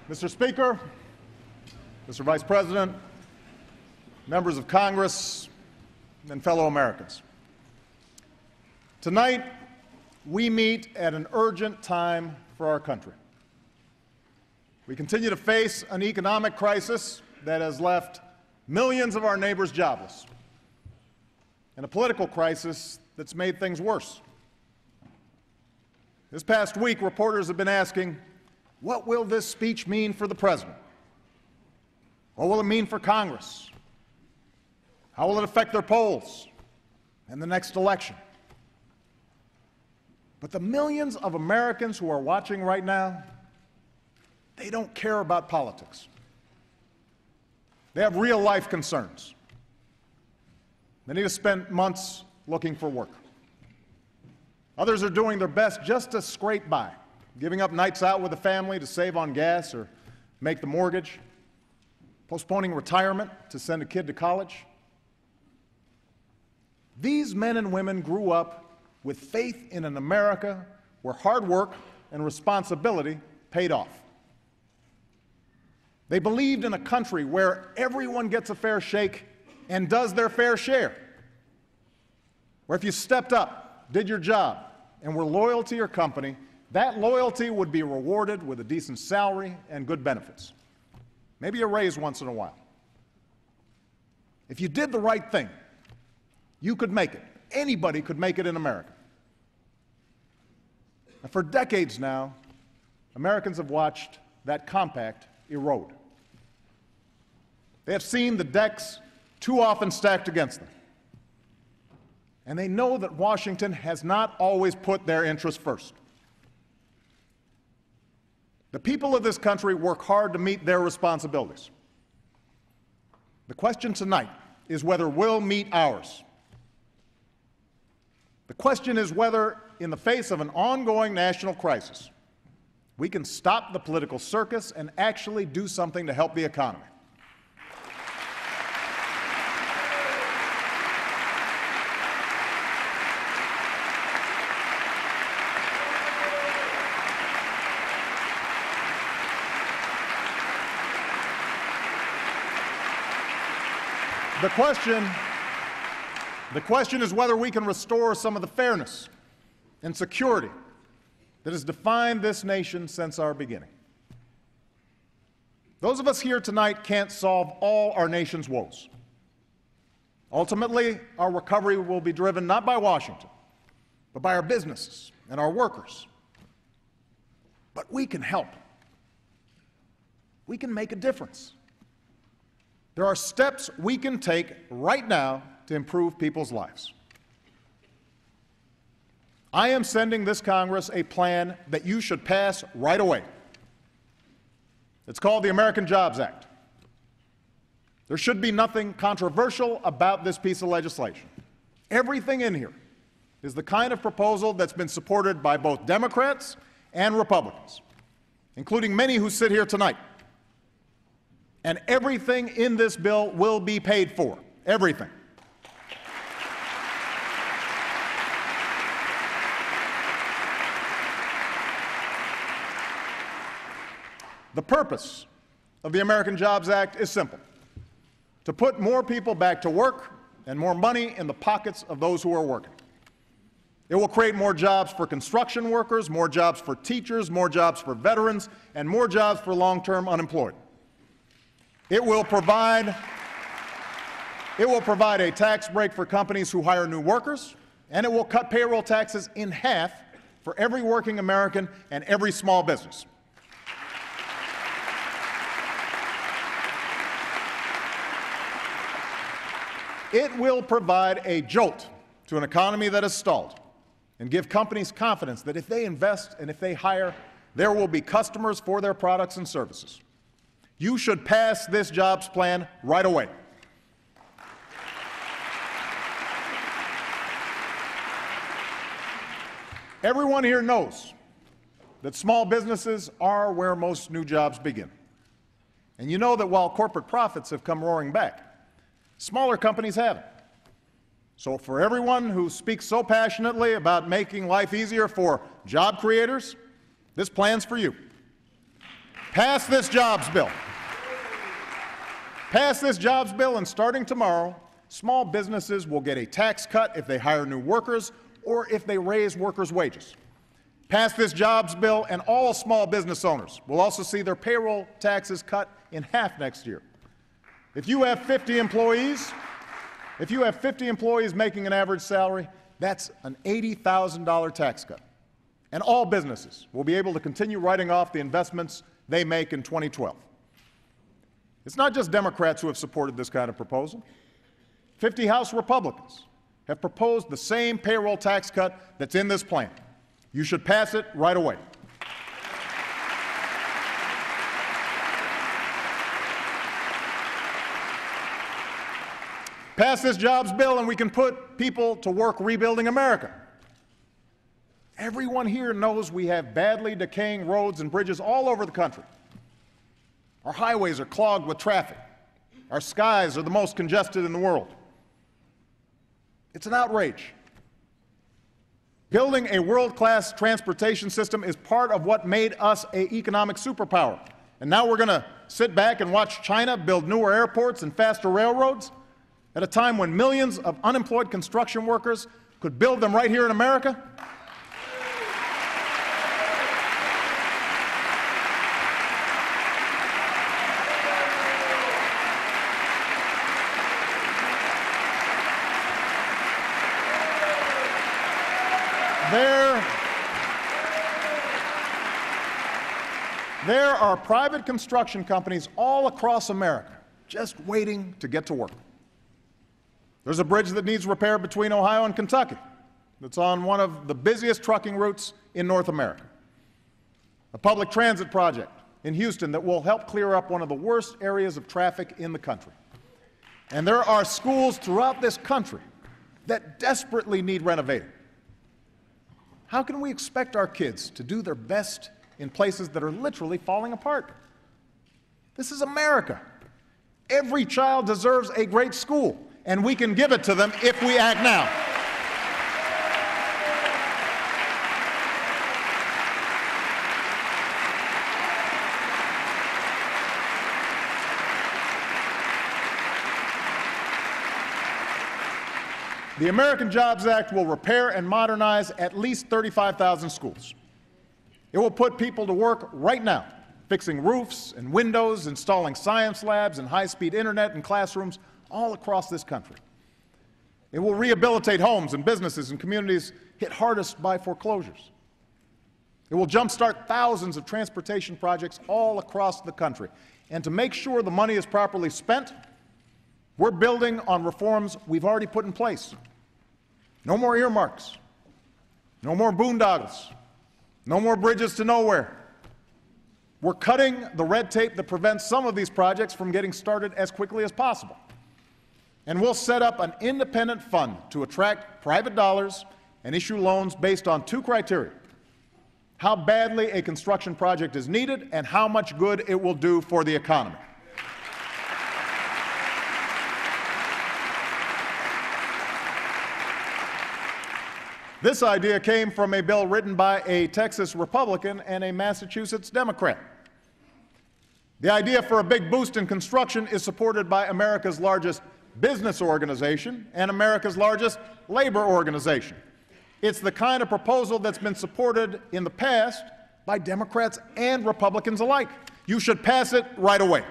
Mr. Speaker, Mr. Vice President, members of Congress, and fellow Americans. Tonight, we meet at an urgent time for our country. We continue to face an economic crisis that has left millions of our neighbors jobless, and a political crisis that's made things worse. This past week, reporters have been asking, what will this speech mean for the President? What will it mean for Congress? How will it affect their polls and the next election? But the millions of Americans who are watching right now, they don't care about politics. They have real-life concerns. Many have spent months looking for work. Others are doing their best just to scrape by, giving up nights out with the family to save on gas or make the mortgage, postponing retirement to send a kid to college. These men and women grew up with faith in an America where hard work and responsibility paid off. They believed in a country where everyone gets a fair shake and does their fair share, where if you stepped up, did your job, and were loyal to your company, that loyalty would be rewarded with a decent salary and good benefits, maybe a raise once in a while. If you did the right thing, you could make it. Anybody could make it in America. And for decades now, Americans have watched that compact erode. They have seen the decks too often stacked against them. And they know that Washington has not always put their interests first. The people of this country work hard to meet their responsibilities. The question tonight is whether we'll meet ours. The question is whether, in the face of an ongoing national crisis, we can stop the political circus and actually do something to help the economy. The question is whether we can restore some of the fairness and security that has defined this nation since our beginning. Those of us here tonight can't solve all our nation's woes. Ultimately, our recovery will be driven not by Washington, but by our businesses and our workers. But we can help. We can make a difference. There are steps we can take right now to improve people's lives. I am sending this Congress a plan that you should pass right away. It's called the American Jobs Act. There should be nothing controversial about this piece of legislation. Everything in here is the kind of proposal that's been supported by both Democrats and Republicans, including many who sit here tonight. And everything in this bill will be paid for. Everything. The purpose of the American Jobs Act is simple: to put more people back to work and more money in the pockets of those who are working. It will create more jobs for construction workers, more jobs for teachers, more jobs for veterans, and more jobs for long-term unemployed. It will provide a tax break for companies who hire new workers, and it will cut payroll taxes in half for every working American and every small business. It will provide a jolt to an economy that has stalled and give companies confidence that if they invest and if they hire, there will be customers for their products and services. You should pass this jobs plan right away. Everyone here knows that small businesses are where most new jobs begin. And you know that while corporate profits have come roaring back, smaller companies haven't. So for everyone who speaks so passionately about making life easier for job creators, this plan's for you. Pass this jobs bill. Pass this jobs bill, and starting tomorrow, small businesses will get a tax cut if they hire new workers or if they raise workers' wages. Pass this jobs bill, and all small business owners will also see their payroll taxes cut in half next year. If you have 50 employees making an average salary, that's an $80,000 tax cut. And all businesses will be able to continue writing off the investments they make in 2012. It's not just Democrats who have supported this kind of proposal. 50 House Republicans have proposed the same payroll tax cut that's in this plan. You should pass it right away. Pass this jobs bill and we can put people to work rebuilding America. Everyone here knows we have badly decaying roads and bridges all over the country. Our highways are clogged with traffic. Our skies are the most congested in the world. It's an outrage. Building a world-class transportation system is part of what made us an economic superpower. And now we're going to sit back and watch China build newer airports and faster railroads at a time when millions of unemployed construction workers could build them right here in America? There are private construction companies all across America just waiting to get to work. There's a bridge that needs repair between Ohio and Kentucky that's on one of the busiest trucking routes in North America. A public transit project in Houston that will help clear up one of the worst areas of traffic in the country. And there are schools throughout this country that desperately need renovating. How can we expect our kids to do their best in places that are literally falling apart? This is America. Every child deserves a great school, and we can give it to them if we act now. The American Jobs Act will repair and modernize at least 35,000 schools. It will put people to work right now, fixing roofs and windows, installing science labs and high-speed internet in classrooms all across this country. It will rehabilitate homes and businesses in communities hit hardest by foreclosures. It will jumpstart thousands of transportation projects all across the country. And to make sure the money is properly spent, we're building on reforms we've already put in place. No more earmarks. No more boondoggles. No more bridges to nowhere. We're cutting the red tape that prevents some of these projects from getting started as quickly as possible. And we'll set up an independent fund to attract private dollars and issue loans based on two criteria: how badly a construction project is needed and how much good it will do for the economy. This idea came from a bill written by a Texas Republican and a Massachusetts Democrat. The idea for a big boost in construction is supported by America's largest business organization and America's largest labor organization. It's the kind of proposal that's been supported in the past by Democrats and Republicans alike. You should pass it right away.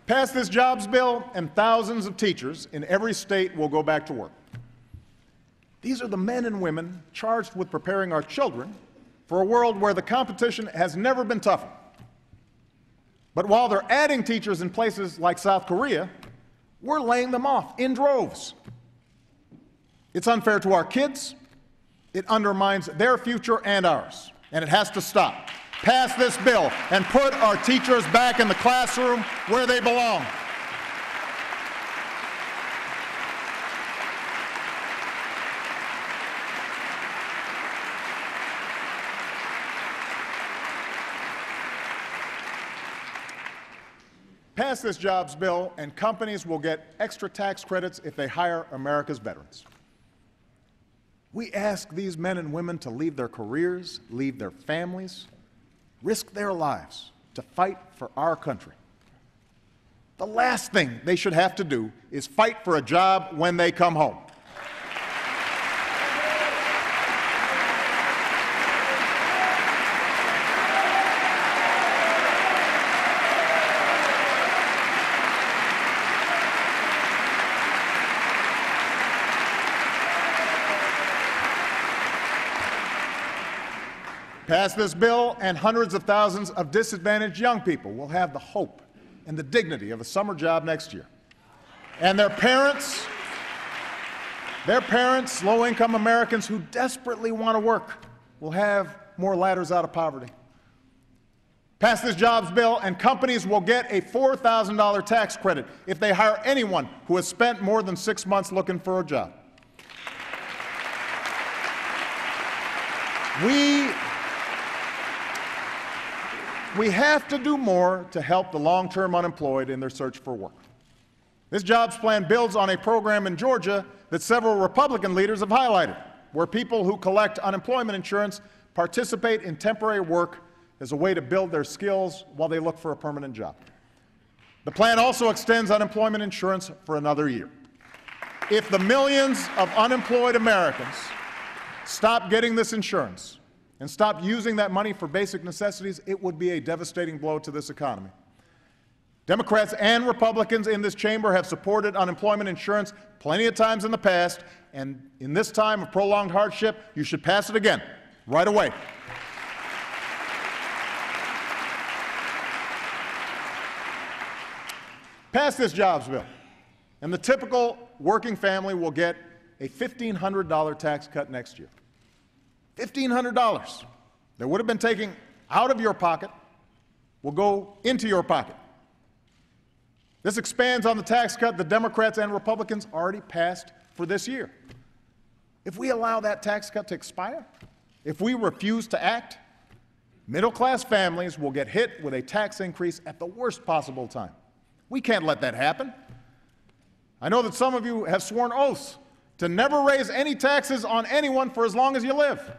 Pass this jobs bill, and thousands of teachers in every state will go back to work. These are the men and women charged with preparing our children for a world where the competition has never been tougher. But while they're adding teachers in places like South Korea, we're laying them off in droves. It's unfair to our kids, it undermines their future and ours, and it has to stop. Pass this bill and put our teachers back in the classroom where they belong. Pass Pass this jobs bill, and companies will get extra tax credits if they hire America's veterans. We ask these men and women to leave their careers, leave their families, risk their lives to fight for our country. The last thing they should have to do is fight for a job when they come home. Pass this bill, and hundreds of thousands of disadvantaged young people will have the hope and the dignity of a summer job next year. And their parents, low-income Americans who desperately want to work, will have more ladders out of poverty. Pass this jobs bill, and companies will get a $4,000 tax credit if they hire anyone who has spent more than 6 months looking for a job. We have to do more to help the long-term unemployed in their search for work. This jobs plan builds on a program in Georgia that several Republican leaders have highlighted, where people who collect unemployment insurance participate in temporary work as a way to build their skills while they look for a permanent job. The plan also extends unemployment insurance for another year. If the millions of unemployed Americans stop getting this insurance and stop using that money for basic necessities, it would be a devastating blow to this economy. Democrats and Republicans in this chamber have supported unemployment insurance plenty of times in the past, and in this time of prolonged hardship, you should pass it again, right away. Pass this jobs bill, and the typical working family will get a $1,500 tax cut next year. $1,500 that would have been taken out of your pocket will go into your pocket. This expands on the tax cut the Democrats and Republicans already passed for this year. If we allow that tax cut to expire, if we refuse to act, middle-class families will get hit with a tax increase at the worst possible time. We can't let that happen. I know that some of you have sworn oaths to never raise any taxes on anyone for as long as you live.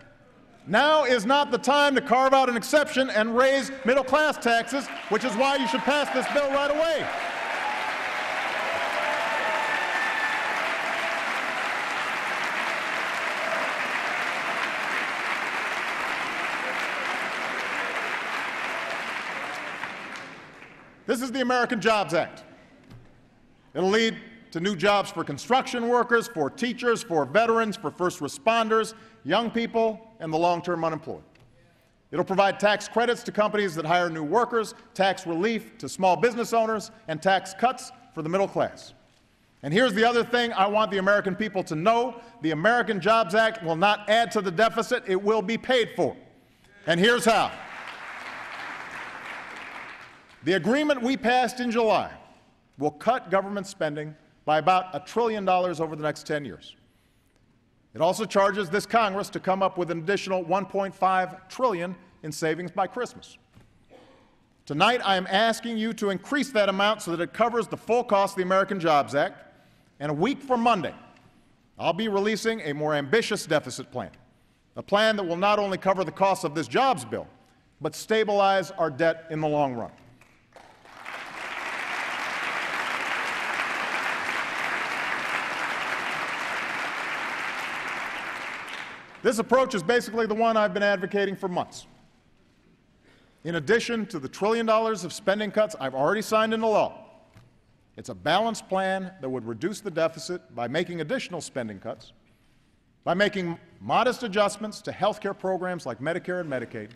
Now is not the time to carve out an exception and raise middle-class taxes, which is why you should pass this bill right away. This is the American Jobs Act. It'll lead to new jobs for construction workers, for teachers, for veterans, for first responders, young people, and the long-term unemployed. It'll provide tax credits to companies that hire new workers, tax relief to small business owners, and tax cuts for the middle class. And here's the other thing I want the American people to know. The American Jobs Act will not add to the deficit. It will be paid for. And here's how. The agreement we passed in July will cut government spending by about $1 trillion over the next 10 years. It also charges this Congress to come up with an additional $1.5 trillion in savings by Christmas. Tonight, I am asking you to increase that amount so that it covers the full cost of the American Jobs Act. And a week from Monday, I'll be releasing a more ambitious deficit plan, a plan that will not only cover the cost of this jobs bill, but stabilize our debt in the long run. This approach is basically the one I've been advocating for months. In addition to the $1 trillion of spending cuts I've already signed into law, it's a balanced plan that would reduce the deficit by making additional spending cuts, by making modest adjustments to health care programs like Medicare and Medicaid,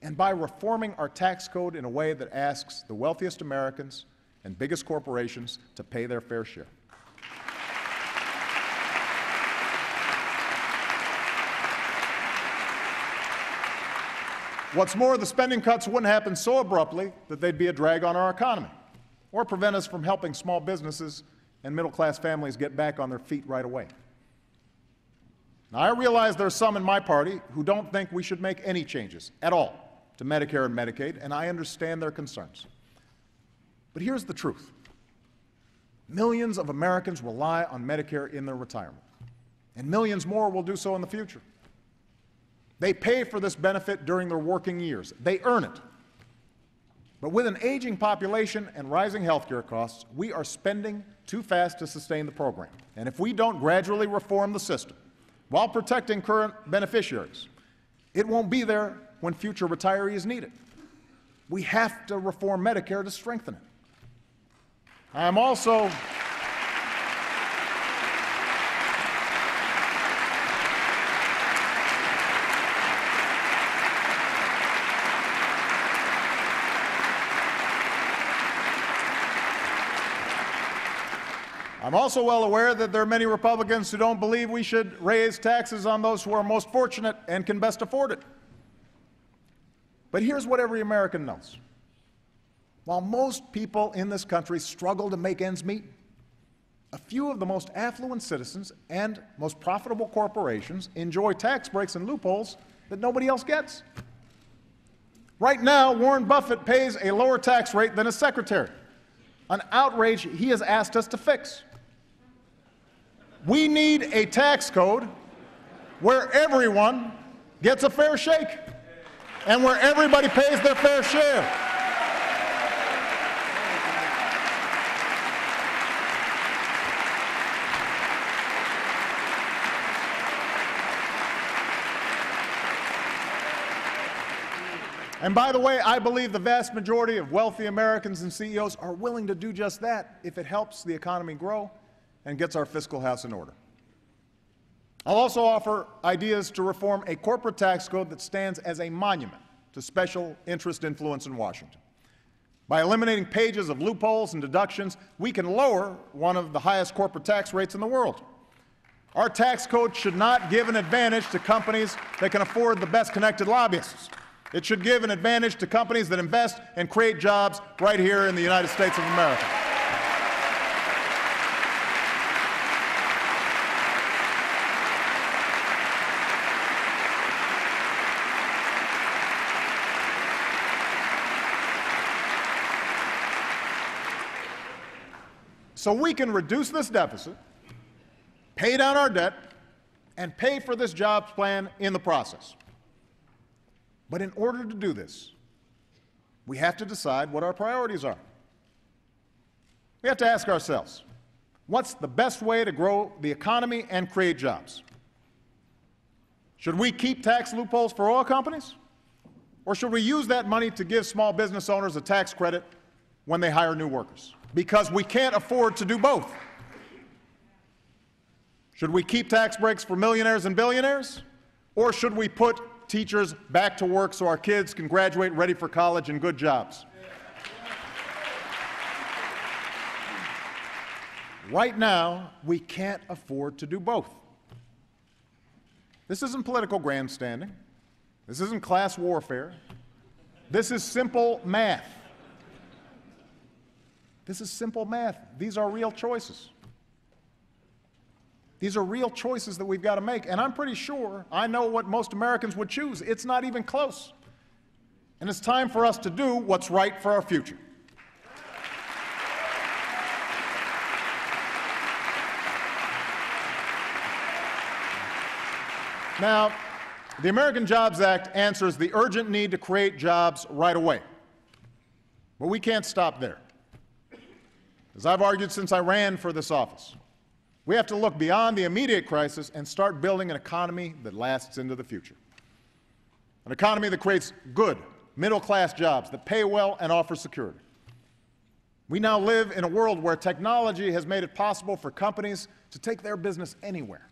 and by reforming our tax code in a way that asks the wealthiest Americans and biggest corporations to pay their fair share. What's more, the spending cuts wouldn't happen so abruptly that they'd be a drag on our economy or prevent us from helping small businesses and middle-class families get back on their feet right away. Now, I realize there are some in my party who don't think we should make any changes at all to Medicare and Medicaid, and I understand their concerns. But here's the truth. Millions of Americans rely on Medicare in their retirement, and millions more will do so in the future. They pay for this benefit during their working years. They earn it. But with an aging population and rising health care costs, we are spending too fast to sustain the program. And if we don't gradually reform the system while protecting current beneficiaries, it won't be there when future retirees need it. We have to reform Medicare to strengthen it. I'm also well aware that there are many Republicans who don't believe we should raise taxes on those who are most fortunate and can best afford it. But here's what every American knows. While most people in this country struggle to make ends meet, a few of the most affluent citizens and most profitable corporations enjoy tax breaks and loopholes that nobody else gets. Right now, Warren Buffett pays a lower tax rate than his secretary, an outrage he has asked us to fix. We need a tax code where everyone gets a fair shake and where everybody pays their fair share. And by the way, I believe the vast majority of wealthy Americans and CEOs are willing to do just that if it helps the economy grow and gets our fiscal house in order. I'll also offer ideas to reform a corporate tax code that stands as a monument to special interest influence in Washington. By eliminating pages of loopholes and deductions, we can lower one of the highest corporate tax rates in the world. Our tax code should not give an advantage to companies that can afford the best connected lobbyists. It should give an advantage to companies that invest and create jobs right here in the United States of America. So we can reduce this deficit, pay down our debt, and pay for this jobs plan in the process. But in order to do this, we have to decide what our priorities are. We have to ask ourselves, what's the best way to grow the economy and create jobs? Should we keep tax loopholes for oil companies? Or should we use that money to give small business owners a tax credit when they hire new workers? Because we can't afford to do both. Should we keep tax breaks for millionaires and billionaires? Or should we put teachers back to work so our kids can graduate ready for college and good jobs? Right now, we can't afford to do both. This isn't political grandstanding. This isn't class warfare. This is simple math. This is simple math. These are real choices. These are real choices that we've got to make, and I'm pretty sure I know what most Americans would choose. It's not even close. And it's time for us to do what's right for our future. Now, the American Jobs Act answers the urgent need to create jobs right away. But we can't stop there. As I've argued since I ran for this office, we have to look beyond the immediate crisis and start building an economy that lasts into the future. An economy that creates good, middle-class jobs that pay well and offer security. We now live in a world where technology has made it possible for companies to take their business anywhere.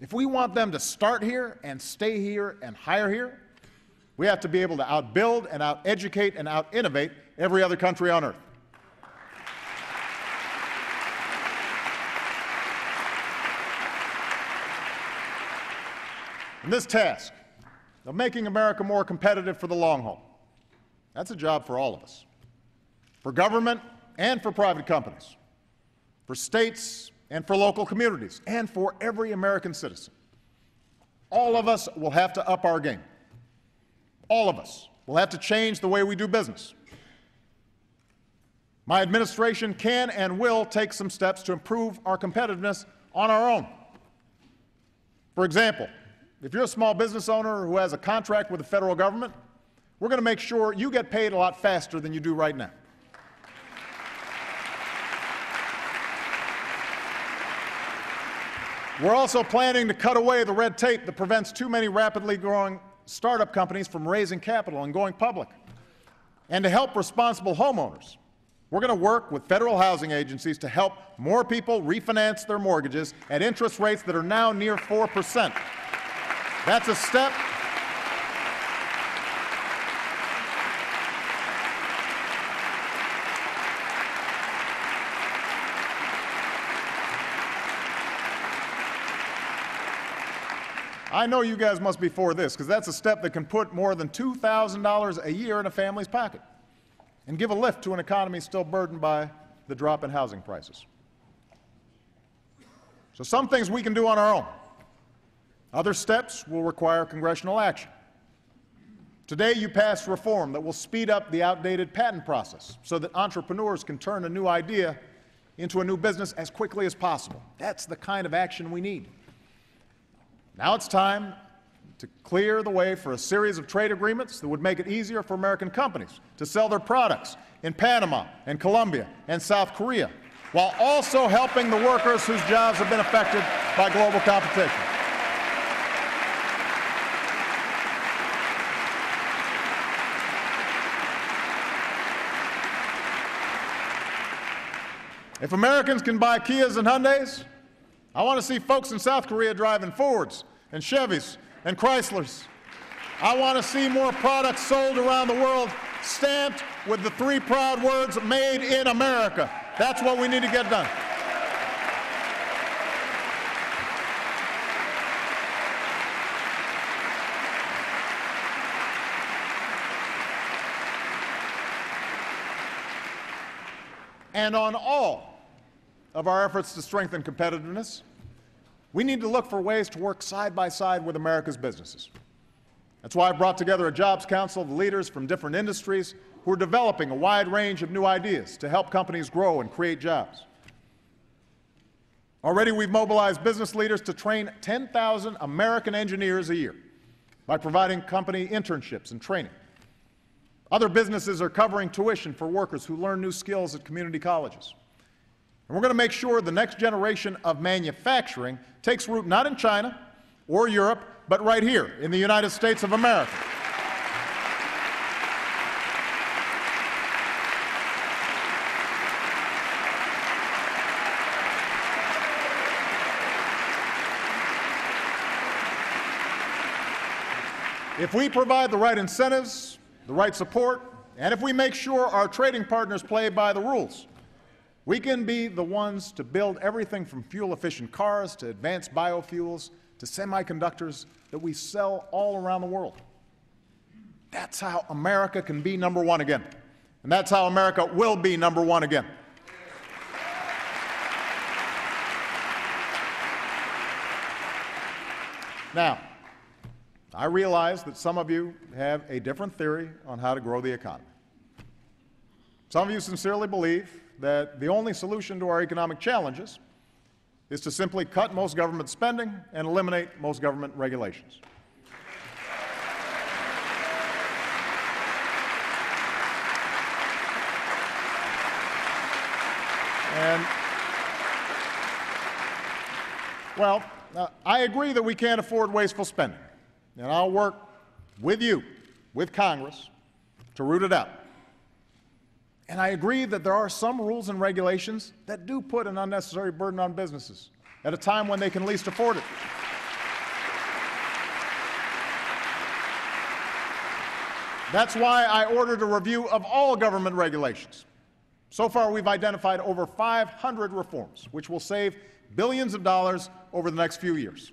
If we want them to start here and stay here and hire here, we have to be able to outbuild and out-educate and out-innovate every other country on earth. And this task of making America more competitive for the long haul, that's a job for all of us, for government and for private companies, for states and for local communities, and for every American citizen. All of us will have to up our game. All of us will have to change the way we do business. My administration can and will take some steps to improve our competitiveness on our own. For example, if you're a small business owner who has a contract with the federal government, we're going to make sure you get paid a lot faster than you do right now. We're also planning to cut away the red tape that prevents too many rapidly growing startup companies from raising capital and going public. And to help responsible homeowners, we're going to work with federal housing agencies to help more people refinance their mortgages at interest rates that are now near 4%. That's a step I know you guys must be for this, because that's a step that can put more than $2,000 a year in a family's pocket and give a lift to an economy still burdened by the drop in housing prices. So some things we can do on our own. Other steps will require congressional action. Today, you passed reform that will speed up the outdated patent process so that entrepreneurs can turn a new idea into a new business as quickly as possible. That's the kind of action we need. Now it's time to clear the way for a series of trade agreements that would make it easier for American companies to sell their products in Panama and Colombia and South Korea, while also helping the workers whose jobs have been affected by global competition. If Americans can buy Kias and Hyundais, I want to see folks in South Korea driving Fords and Chevys and Chryslers. I want to see more products sold around the world stamped with the three proud words, "Made in America." That's what we need to get done. And on all of our efforts to strengthen competitiveness, we need to look for ways to work side by side with America's businesses. That's why I brought together a Jobs Council of leaders from different industries who are developing a wide range of new ideas to help companies grow and create jobs. Already we've mobilized business leaders to train 10,000 American engineers a year by providing company internships and training. Other businesses are covering tuition for workers who learn new skills at community colleges. And we're going to make sure the next generation of manufacturing takes root not in China or Europe, but right here in the United States of America. If we provide the right incentives, the right support, and if we make sure our trading partners play by the rules, we can be the ones to build everything from fuel-efficient cars to advanced biofuels to semiconductors that we sell all around the world. That's how America can be number one again. And that's how America will be number one again. Now, I realize that some of you have a different theory on how to grow the economy. Some of you sincerely believe that the only solution to our economic challenges is to simply cut most government spending and eliminate most government regulations. And, well, I agree that we can't afford wasteful spending, and I'll work with you, with Congress, to root it out. And I agree that there are some rules and regulations that do put an unnecessary burden on businesses at a time when they can least afford it. That's why I ordered a review of all government regulations. So far, we've identified over 500 reforms, which will save billions of dollars over the next few years.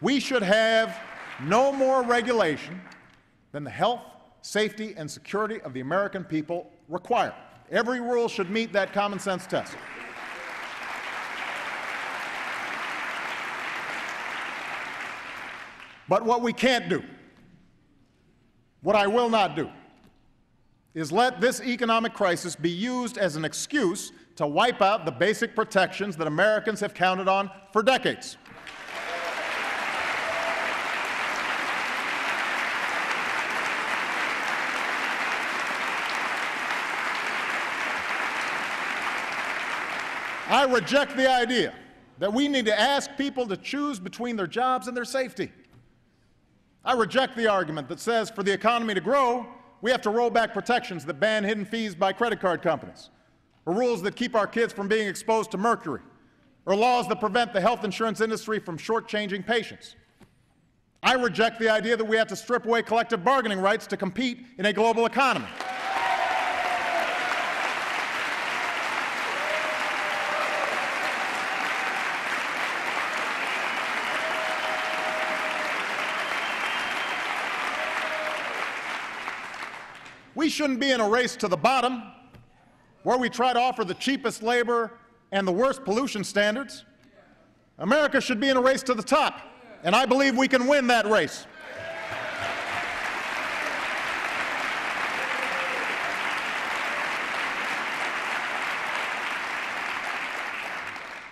We should have no more regulation than the health, safety, and security of the American people require. Every rule should meet that common sense test. But what we can't do, what I will not do, is let this economic crisis be used as an excuse to wipe out the basic protections that Americans have counted on for decades. I reject the idea that we need to ask people to choose between their jobs and their safety. I reject the argument that says for the economy to grow, we have to roll back protections that ban hidden fees by credit card companies, or rules that keep our kids from being exposed to mercury, or laws that prevent the health insurance industry from shortchanging patients. I reject the idea that we have to strip away collective bargaining rights to compete in a global economy. We shouldn't be in a race to the bottom where we try to offer the cheapest labor and the worst pollution standards. America should be in a race to the top, and I believe we can win that race.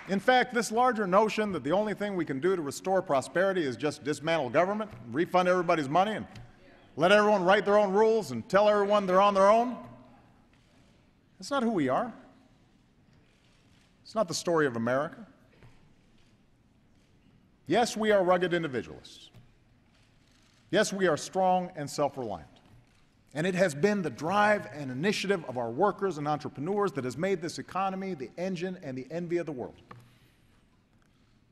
In fact, this larger notion that the only thing we can do to restore prosperity is just dismantle government, refund everybody's money, and let everyone write their own rules and tell everyone they're on their own, that's not who we are. It's not the story of America. Yes, we are rugged individualists. Yes, we are strong and self-reliant. And it has been the drive and initiative of our workers and entrepreneurs that has made this economy the engine and the envy of the world.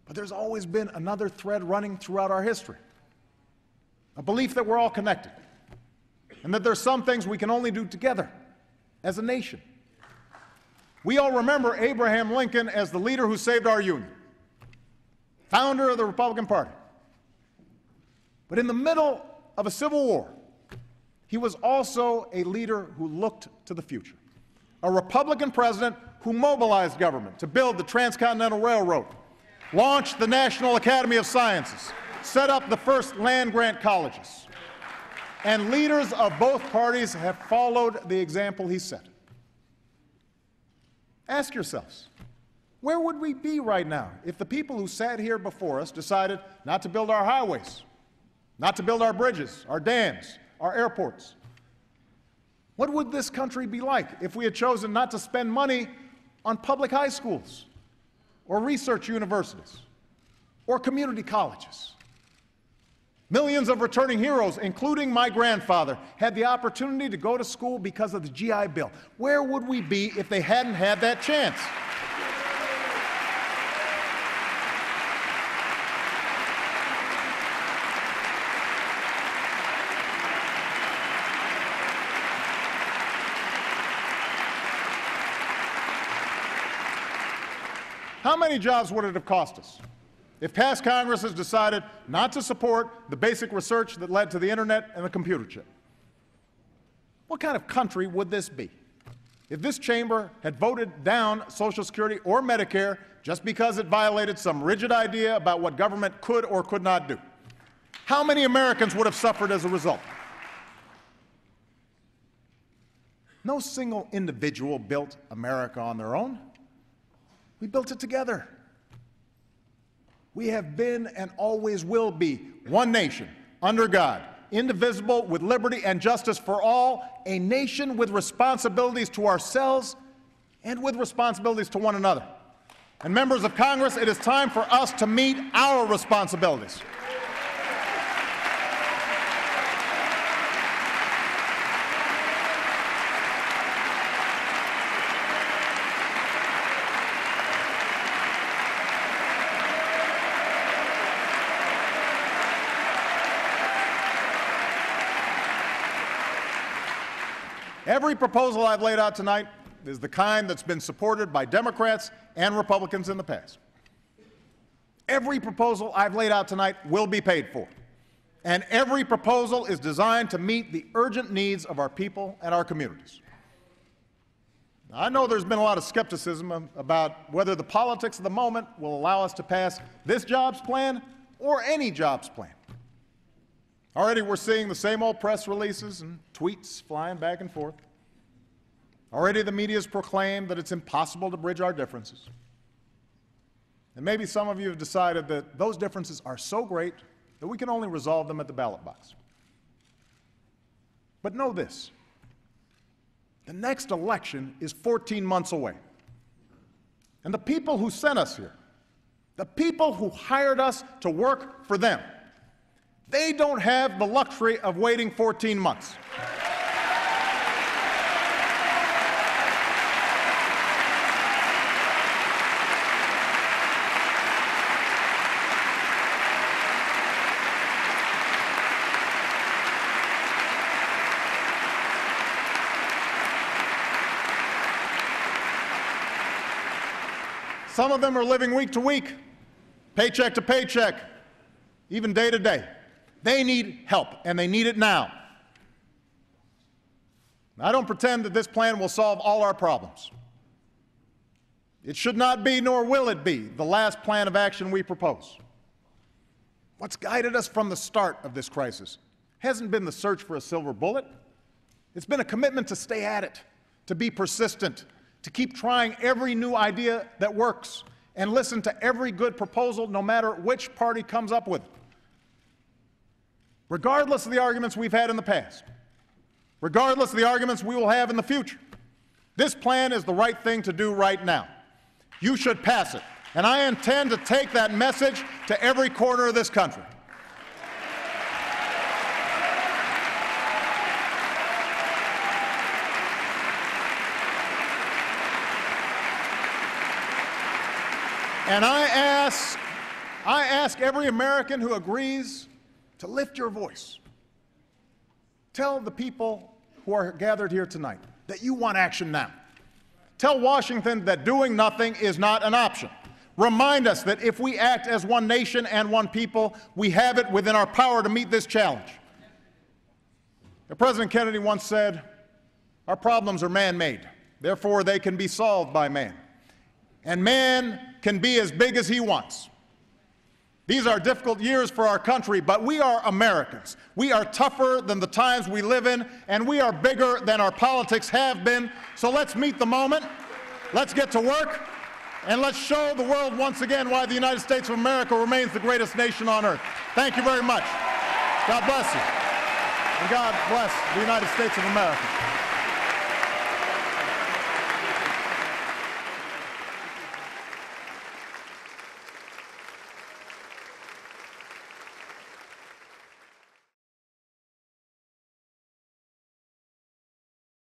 But there's always been another thread running throughout our history. A belief that we're all connected, and that there's some things we can only do together as a nation. We all remember Abraham Lincoln as the leader who saved our Union, founder of the Republican Party. But in the middle of a civil war, he was also a leader who looked to the future, a Republican president who mobilized government to build the Transcontinental Railroad, launched the National Academy of Sciences, set up the first land-grant colleges. And leaders of both parties have followed the example he set. Ask yourselves, where would we be right now if the people who sat here before us decided not to build our highways, not to build our bridges, our dams, our airports? What would this country be like if we had chosen not to spend money on public high schools, or research universities, or community colleges? Millions of returning heroes, including my grandfather, had the opportunity to go to school because of the GI Bill. Where would we be if they hadn't had that chance? How many jobs would it have cost us if past Congresses decided not to support the basic research that led to the internet and the computer chip? What kind of country would this be if this chamber had voted down Social Security or Medicare just because it violated some rigid idea about what government could or could not do? How many Americans would have suffered as a result? No single individual built America on their own. We built it together. We have been and always will be one nation, under God, indivisible, with liberty and justice for all, a nation with responsibilities to ourselves and with responsibilities to one another. And members of Congress, it is time for us to meet our responsibilities. Every proposal I've laid out tonight is the kind that's been supported by Democrats and Republicans in the past. Every proposal I've laid out tonight will be paid for. And every proposal is designed to meet the urgent needs of our people and our communities. Now, I know there's been a lot of skepticism about whether the politics of the moment will allow us to pass this jobs plan or any jobs plan. Already we're seeing the same old press releases and tweets flying back and forth. Already the media has proclaimed that it's impossible to bridge our differences. And maybe some of you have decided that those differences are so great that we can only resolve them at the ballot box. But know this, the next election is 14 months away. And the people who sent us here, the people who hired us to work for them, they don't have the luxury of waiting 14 months. Some of them are living week to week, paycheck to paycheck, even day to day. They need help, and they need it now. I don't pretend that this plan will solve all our problems. It should not be, nor will it be, the last plan of action we propose. What's guided us from the start of this crisis hasn't been the search for a silver bullet. It's been a commitment to stay at it, to be persistent, to keep trying every new idea that works, and listen to every good proposal, no matter which party comes up with it. Regardless of the arguments we've had in the past, regardless of the arguments we will have in the future, this plan is the right thing to do right now. You should pass it, and I intend to take that message to every corner of this country. And I ask every American who agrees to lift your voice. Tell the people who are gathered here tonight that you want action now. Tell Washington that doing nothing is not an option. Remind us that if we act as one nation and one people, we have it within our power to meet this challenge. President Kennedy once said, "Our problems are man-made, therefore they can be solved by man. And man can be as big as he wants." These are difficult years for our country, but we are Americans. We are tougher than the times we live in, and we are bigger than our politics have been. So let's meet the moment, let's get to work, and let's show the world once again why the United States of America remains the greatest nation on earth. Thank you very much. God bless you. And God bless the United States of America.